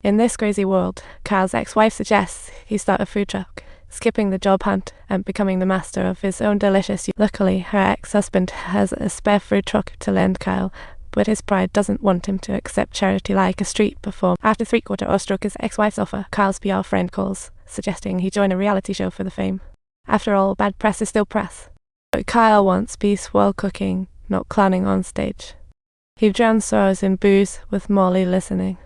In this crazy world, Kyle's ex-wife suggests he start a food truck, skipping the job hunt and becoming the master of his own delicious. Luckily, her ex-husband has a spare food truck to lend Kyle, but his pride doesn't want him to accept charity like a street performer. After three-quarter or stroke his ex-wife's offer, Kyle's PR friend calls, suggesting he join a reality show for the fame. After all, bad press is still press. But Kyle wants peace while cooking, not clowning on stage. He drowns sorrows in booze, with Molly listening.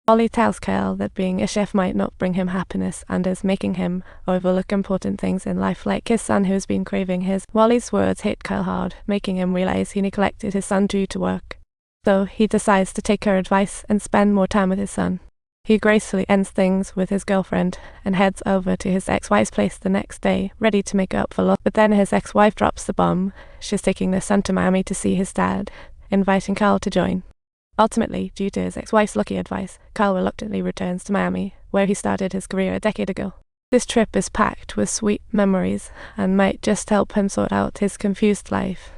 Molly tells Kyle that being a chef might not bring him happiness and is making him overlook important things in life like his son who's been craving his. Molly's words hit Kyle hard, making him realize he neglected his son due to work. So he decides to take her advice and spend more time with his son. He gracefully ends things with his girlfriend and heads over to his ex-wife's place the next day, ready to make up for loss. But then his ex-wife drops the bomb. She's taking their son to Miami to see his dad, inviting Kyle to join. Ultimately, due to his ex-wife's lucky advice, Kyle reluctantly returns to Miami, where he started his career a decade ago. This trip is packed with sweet memories and might just help him sort out his confused life.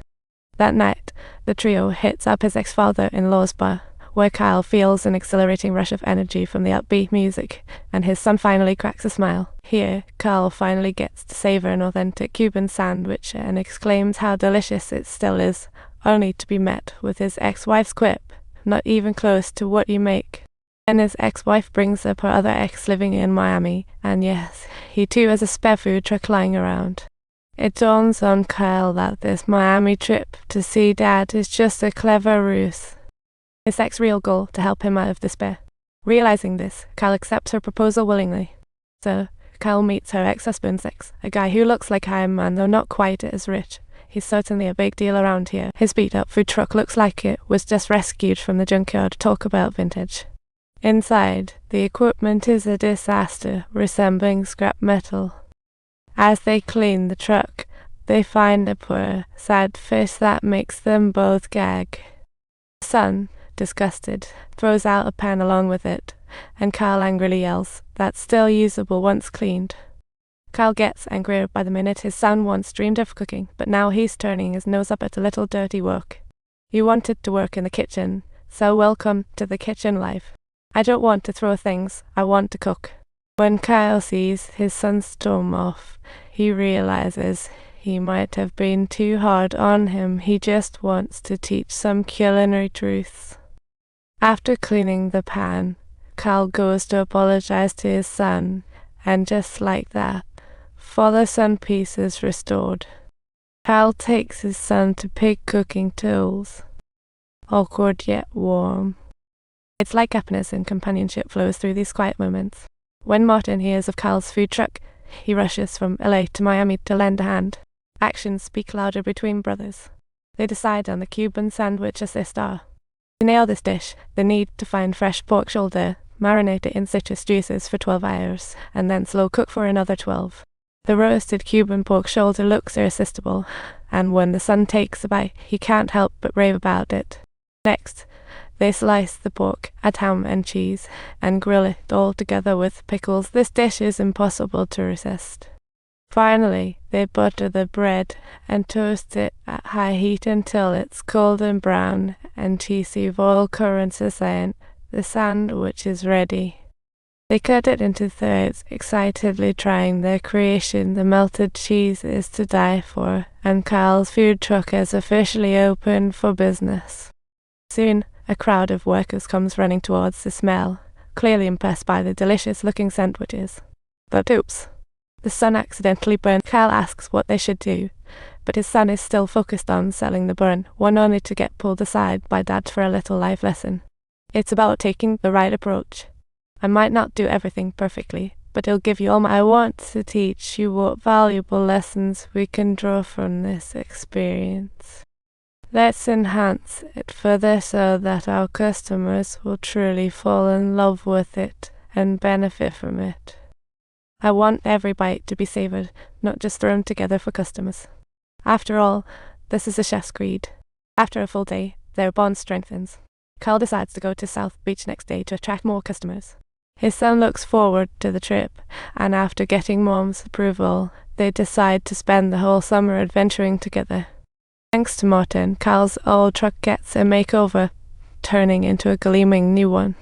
That night, the trio hits up his ex-father-in-law's bar, where Kyle feels an exhilarating rush of energy from the upbeat music, and his son finally cracks a smile. Here, Kyle finally gets to savor an authentic Cuban sandwich and exclaims how delicious it still is, only to be met with his ex-wife's quip, "Not even close to what you make." And his ex-wife brings up her other ex living in Miami, and yes, he too has a spare food truck lying around. It dawns on Kyle that this Miami trip to see Dad is just a clever ruse. His ex's real goal to help him out of despair. Realizing this, Kyle accepts her proposal willingly. So, Kyle meets her ex-husband's ex, a guy who looks like Iron Man though not quite as rich. He's certainly a big deal around here. His beat-up food truck looks like it was just rescued from the junkyard. Talk about vintage. Inside, the equipment is a disaster, resembling scrap metal. As they clean the truck, they find a poor, sad fish that makes them both gag. The son, disgusted, throws out a pan along with it, and Kyle angrily yells, "That's still usable once cleaned." Kyle gets angrier by the minute. His son once dreamed of cooking, but now he's turning his nose up at a little dirty work. "You wanted to work in the kitchen, so welcome to the kitchen life. I don't want to throw things, I want to cook." When Kyle sees his son storm off, he realizes he might have been too hard on him. He just wants to teach some culinary truths. After cleaning the pan, Kyle goes to apologize to his son, and just like that, father-son peace is restored. Kyle takes his son to pick cooking tools. Awkward yet warm. It's like happiness and companionship flows through these quiet moments. When Martin hears of Kyle's food truck, he rushes from LA to Miami to lend a hand. Actions speak louder between brothers. They decide on the Cuban sandwich as their star. To nail this dish, they need to find fresh pork shoulder, marinate it in citrus juices for 12 hours, and then slow cook for another 12. The roasted Cuban pork shoulder looks irresistible, and when the son takes a bite, he can't help but rave about it. Next, they slice the pork, add ham and cheese, and grill it all together with pickles. This dish is impossible to resist. Finally, they butter the bread and toast it at high heat until it's golden brown and cheesy. All currencies saying, the sandwich is ready. They cut it into thirds, excitedly trying their creation. The melted cheese is to die for, and Kyle's food truck is officially open for business. Soon, a crowd of workers comes running towards the smell, clearly impressed by the delicious-looking sandwiches. But oops, the son accidentally burned. Kyle asks what they should do, but his son is still focused on selling the burn, one only to get pulled aside by Dad for a little life lesson. It's about taking the right approach. I might not do everything perfectly, but it'll give you all I want to teach you what valuable lessons we can draw from this experience. Let's enhance it further so that our customers will truly fall in love with it and benefit from it. I want every bite to be savored, not just thrown together for customers. After all, this is a chef's creed. After a full day, their bond strengthens. Kyle decides to go to South Beach next day to attract more customers. His son looks forward to the trip, and after getting Mom's approval, they decide to spend the whole summer adventuring together. Thanks to Martin, Kyle's old truck gets a makeover, turning into a gleaming new one.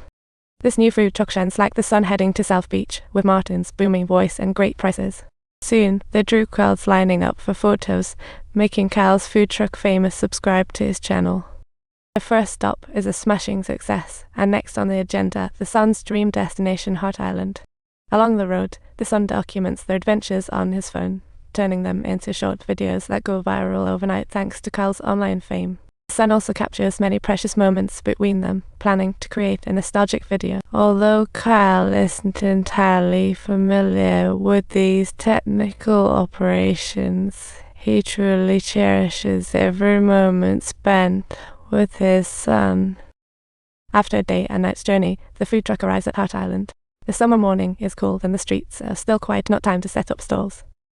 This new food truck shines like the sun heading to South Beach, with Martin's booming voice and great prices. Soon, they drew crowds lining up for photos, making Kyle's food truck famous subscribe to his channel. The first stop is a smashing success, and next on the agenda, the son's dream destination, Hart Island. Along the road, the son documents their adventures on his phone, turning them into short videos that go viral overnight thanks to Kyle's online fame. The son also captures many precious moments between them, planning to create a nostalgic video. Although Kyle isn't entirely familiar with these technical operations, he truly cherishes every moment spent with his son. After a day and night's journey, the food truck arrives at Hart Island. The summer morning is cold and the streets are still quiet, not time to set up stalls.